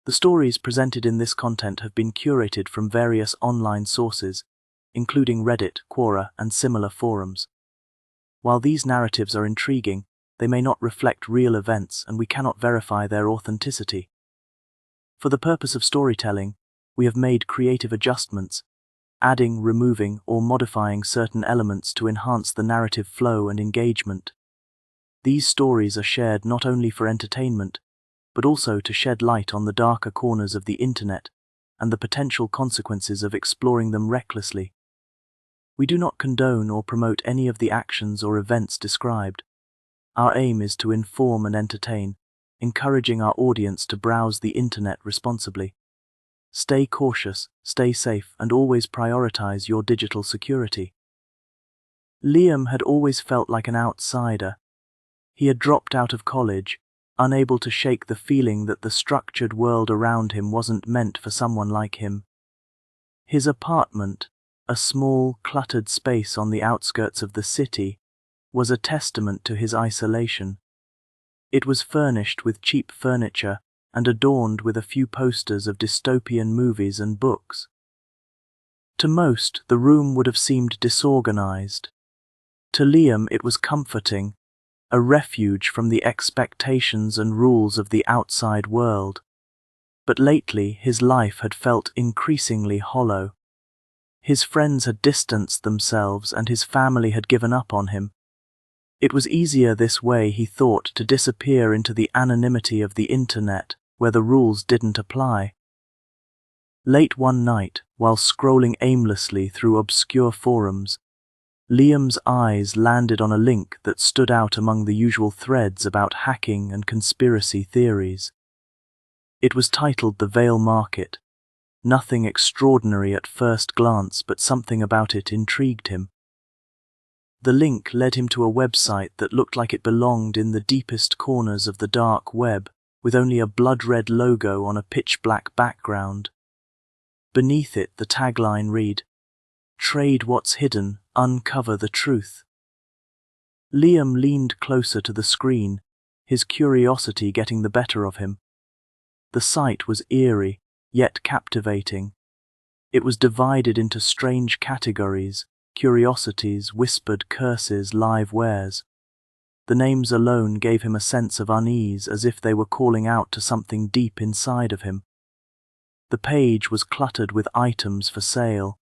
The stories presented in this content have been curated from various online sources, including Reddit, Quora, and similar forums. While these narratives are intriguing, they may not reflect real events and we cannot verify their authenticity. For the purpose of storytelling, we have made creative adjustments, adding, removing, or modifying certain elements to enhance the narrative flow and engagement. These stories are shared not only for entertainment, but also to shed light on the darker corners of the internet and the potential consequences of exploring them recklessly. We do not condone or promote any of the actions or events described. Our aim is to inform and entertain, encouraging our audience to browse the internet responsibly. Stay cautious, stay safe, and always prioritize your digital security. Liam had always felt like an outsider. He had dropped out of college, unable to shake the feeling that the structured world around him wasn't meant for someone like him. His apartment, a small, cluttered space on the outskirts of the city, was a testament to his isolation. It was furnished with cheap furniture and adorned with a few posters of dystopian movies and books. To most, the room would have seemed disorganized. To Liam, it was comforting, a refuge from the expectations and rules of the outside world. But lately, his life had felt increasingly hollow. His friends had distanced themselves and his family had given up on him. It was easier this way, he thought, to disappear into the anonymity of the internet, where the rules didn't apply. Late one night, while scrolling aimlessly through obscure forums, Liam's eyes landed on a link that stood out among the usual threads about hacking and conspiracy theories. It was titled The Veil Market. Nothing extraordinary at first glance, but something about it intrigued him. The link led him to a website that looked like it belonged in the deepest corners of the dark web, with only a blood-red logo on a pitch-black background. Beneath it, the tagline read, "Trade what's hidden, uncover the truth." Liam leaned closer to the screen, his curiosity getting the better of him. The site was eerie, yet captivating. It was divided into strange categories: curiosities, whispered curses, live wares. The names alone gave him a sense of unease, as if they were calling out to something deep inside of him. The page was cluttered with items for sale: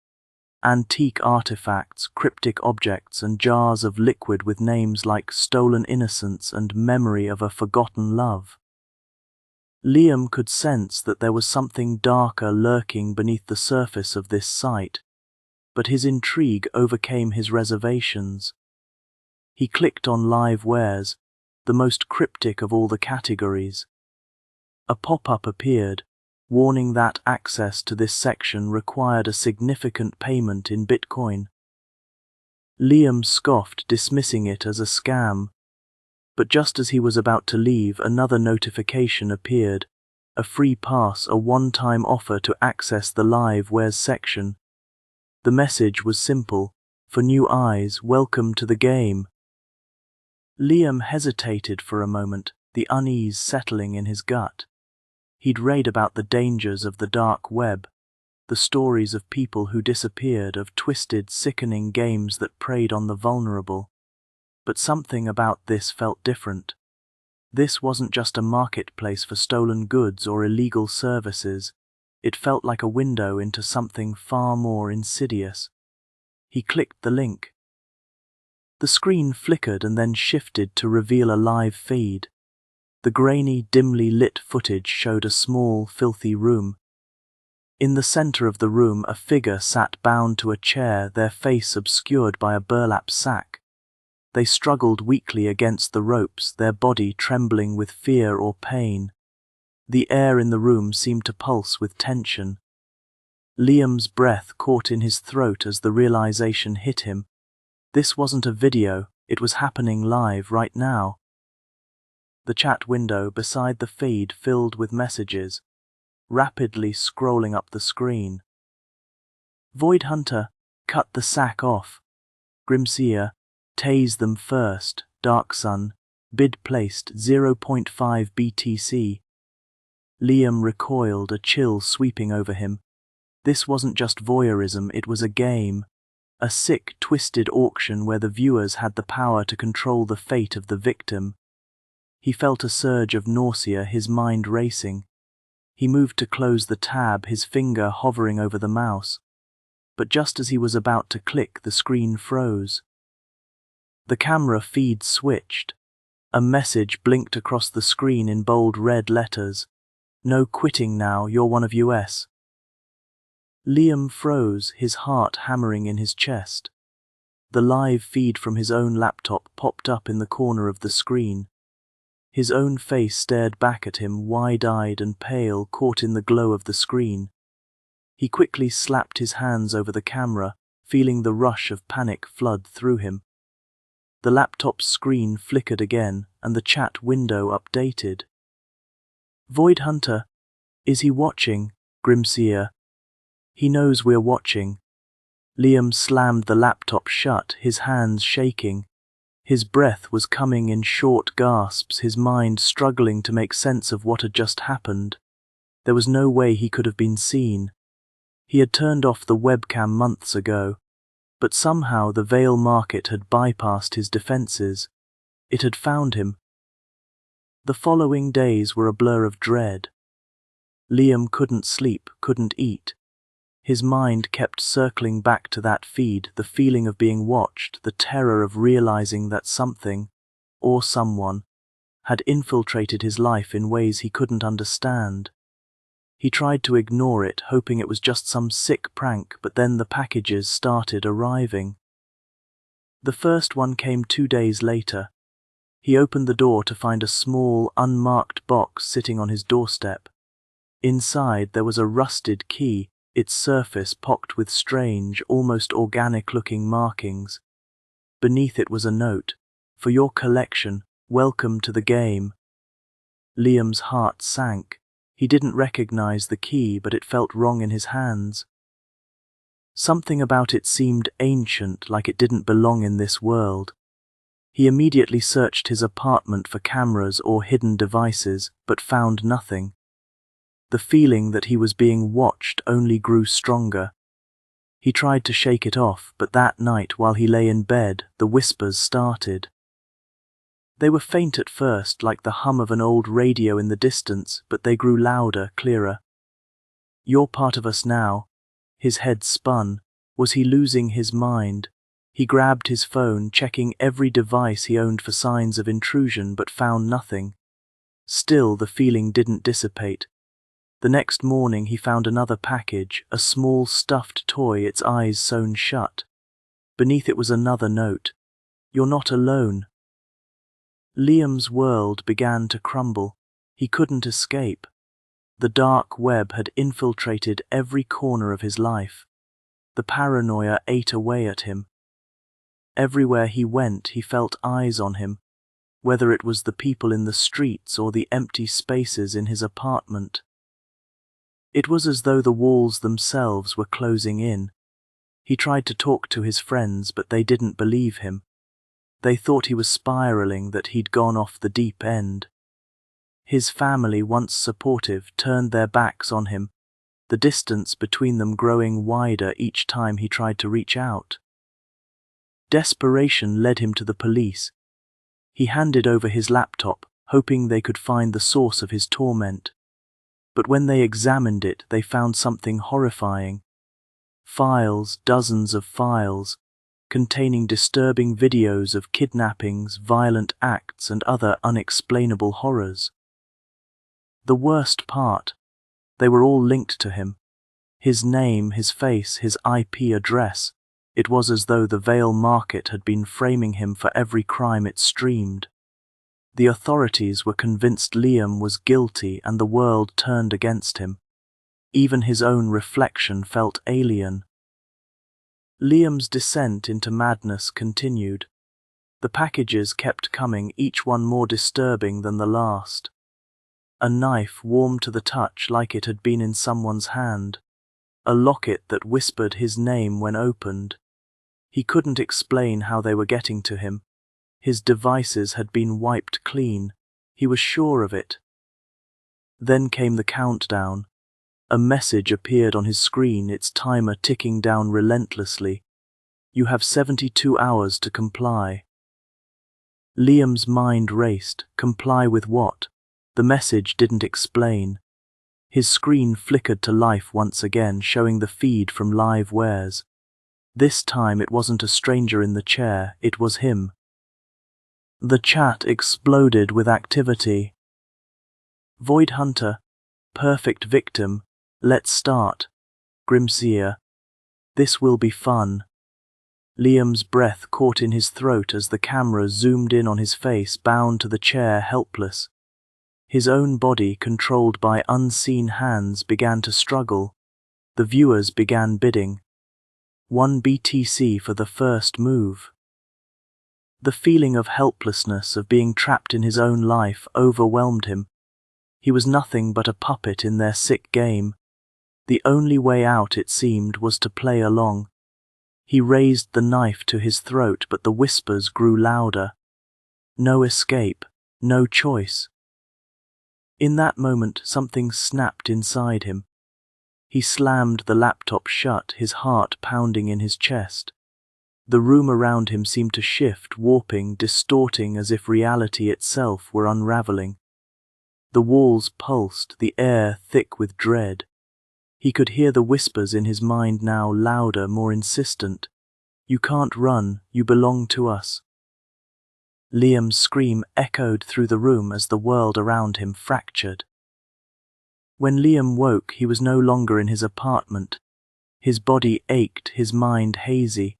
antique artifacts, cryptic objects, and jars of liquid with names like Stolen Innocence and Memory of a Forgotten Love. Liam could sense that there was something darker lurking beneath the surface of this site, but his intrigue overcame his reservations. He clicked on Live Wares, the most cryptic of all the categories. A pop-up appeared, warning that access to this section required a significant payment in Bitcoin. Liam scoffed, dismissing it as a scam. But just as he was about to leave, another notification appeared: a free pass, a one-time offer to access the Live Wares section. The message was simple: for new eyes, welcome to the game. Liam hesitated for a moment, the unease settling in his gut. He'd read about the dangers of the dark web, the stories of people who disappeared, of twisted, sickening games that preyed on the vulnerable. But something about this felt different. This wasn't just a marketplace for stolen goods or illegal services. It felt like a window into something far more insidious. He clicked the link. The screen flickered and then shifted to reveal a live feed. The grainy, dimly lit footage showed a small, filthy room. In the center of the room, a figure sat bound to a chair, their face obscured by a burlap sack. They struggled weakly against the ropes, their body trembling with fear or pain. The air in the room seemed to pulse with tension. Liam's breath caught in his throat as the realization hit him. This wasn't a video, it was happening live right now. The chat window beside the feed filled with messages, rapidly scrolling up the screen. Void Hunter, cut the sack off. Grimseer, tase them first. Dark Sun, bid placed 0.5 BTC. Liam recoiled, a chill sweeping over him. This wasn't just voyeurism, it was a game. A sick, twisted auction where the viewers had the power to control the fate of the victim. He felt a surge of nausea, his mind racing. He moved to close the tab, his finger hovering over the mouse. But just as he was about to click, the screen froze. The camera feed switched. A message blinked across the screen in bold red letters. "No quitting now, you're one of US." Liam froze, his heart hammering in his chest. The live feed from his own laptop popped up in the corner of the screen. His own face stared back at him, wide-eyed and pale, caught in the glow of the screen. He quickly slapped his hands over the camera, feeling the rush of panic flood through him. The laptop's screen flickered again, and the chat window updated. "Void Hunter, is he watching? Grimseer. He knows we're watching." Liam slammed the laptop shut, his hands shaking. His breath was coming in short gasps, his mind struggling to make sense of what had just happened. There was no way he could have been seen. He had turned off the webcam months ago, but somehow the Vale Market had bypassed his defenses. It had found him. The following days were a blur of dread. Liam couldn't sleep, couldn't eat. His mind kept circling back to that feed, the feeling of being watched, the terror of realizing that something, or someone, had infiltrated his life in ways he couldn't understand. He tried to ignore it, hoping it was just some sick prank, but then the packages started arriving. The first one came 2 days later. He opened the door to find a small, unmarked box sitting on his doorstep. Inside there was a rusted key, its surface pocked with strange, almost organic-looking markings. Beneath it was a note, "For your collection, welcome to the game." Liam's heart sank. He didn't recognize the key, but it felt wrong in his hands. Something about it seemed ancient, like it didn't belong in this world. He immediately searched his apartment for cameras or hidden devices, but found nothing. The feeling that he was being watched only grew stronger. He tried to shake it off, but that night, while he lay in bed, the whispers started. They were faint at first, like the hum of an old radio in the distance, but they grew louder, clearer. "You're part of us now." His head spun. Was he losing his mind? He grabbed his phone, checking every device he owned for signs of intrusion, but found nothing. Still, the feeling didn't dissipate. The next morning he found another package, a small stuffed toy, its eyes sewn shut. Beneath it was another note. "You're not alone." Liam's world began to crumble. He couldn't escape. The dark web had infiltrated every corner of his life. The paranoia ate away at him. Everywhere he went, he felt eyes on him, whether it was the people in the streets or the empty spaces in his apartment. It was as though the walls themselves were closing in. He tried to talk to his friends, but they didn't believe him. They thought he was spiraling, that he'd gone off the deep end. His family, once supportive, turned their backs on him, the distance between them growing wider each time he tried to reach out. Desperation led him to the police. He handed over his laptop, hoping they could find the source of his torment. But when they examined it, they found something horrifying. Files, dozens of files, containing disturbing videos of kidnappings, violent acts, and other unexplainable horrors. The worst part, they were all linked to him. His name, his face, his IP address. It was as though the Vale Market had been framing him for every crime it streamed. The authorities were convinced Liam was guilty, and the world turned against him. Even his own reflection felt alien. Liam's descent into madness continued. The packages kept coming, each one more disturbing than the last. A knife warm to the touch, like it had been in someone's hand. A locket that whispered his name when opened. He couldn't explain how they were getting to him. His devices had been wiped clean. He was sure of it. Then came the countdown. A message appeared on his screen, its timer ticking down relentlessly. You have 72 hours to comply. Liam's mind raced. Comply with what? The message didn't explain. His screen flickered to life once again, showing the feed from Live Wares. This time it wasn't a stranger in the chair, it was him. The chat exploded with activity. Void Hunter, perfect victim, let's start. Grimseer, this will be fun. Liam's breath caught in his throat as the camera zoomed in on his face, bound to the chair, helpless. His own body, controlled by unseen hands, began to struggle. The viewers began bidding. 1 BTC for the first move. The feeling of helplessness, of being trapped in his own life, overwhelmed him. He was nothing but a puppet in their sick game. The only way out, it seemed, was to play along. He raised the knife to his throat, but the whispers grew louder. No escape, no choice. In that moment, something snapped inside him. He slammed the laptop shut, his heart pounding in his chest. The room around him seemed to shift, warping, distorting, as if reality itself were unraveling. The walls pulsed, the air thick with dread. He could hear the whispers in his mind now, louder, more insistent. You can't run, you belong to us. Liam's scream echoed through the room as the world around him fractured. When Liam woke, he was no longer in his apartment. His body ached, his mind hazy.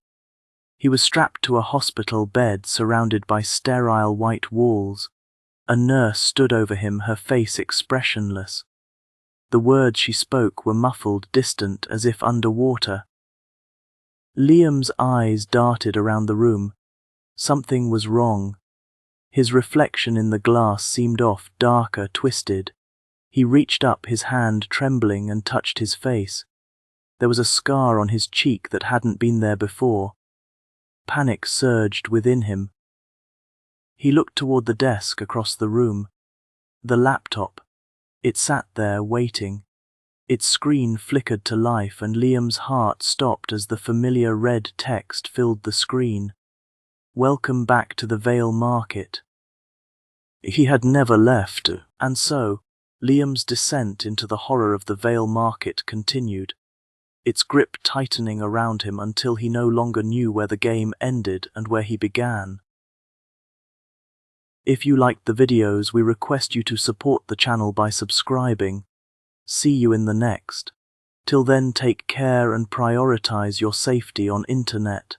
He was strapped to a hospital bed surrounded by sterile white walls. A nurse stood over him, her face expressionless. The words she spoke were muffled, distant, as if underwater. Liam's eyes darted around the room. Something was wrong. His reflection in the glass seemed off, darker, twisted. He reached up, his hand trembling, and touched his face. There was a scar on his cheek that hadn't been there before. Panic surged within him. He looked toward the desk across the room. The laptop. It sat there, waiting. Its screen flickered to life, and Liam's heart stopped as the familiar red text filled the screen. Welcome back to the Vale Market. He had never left, and so, Liam's descent into the horror of the Vale Market continued, its grip tightening around him until he no longer knew where the game ended and where he began. If you liked the videos, we request you to support the channel by subscribing. See you in the next. Till then, take care and prioritize your safety on internet.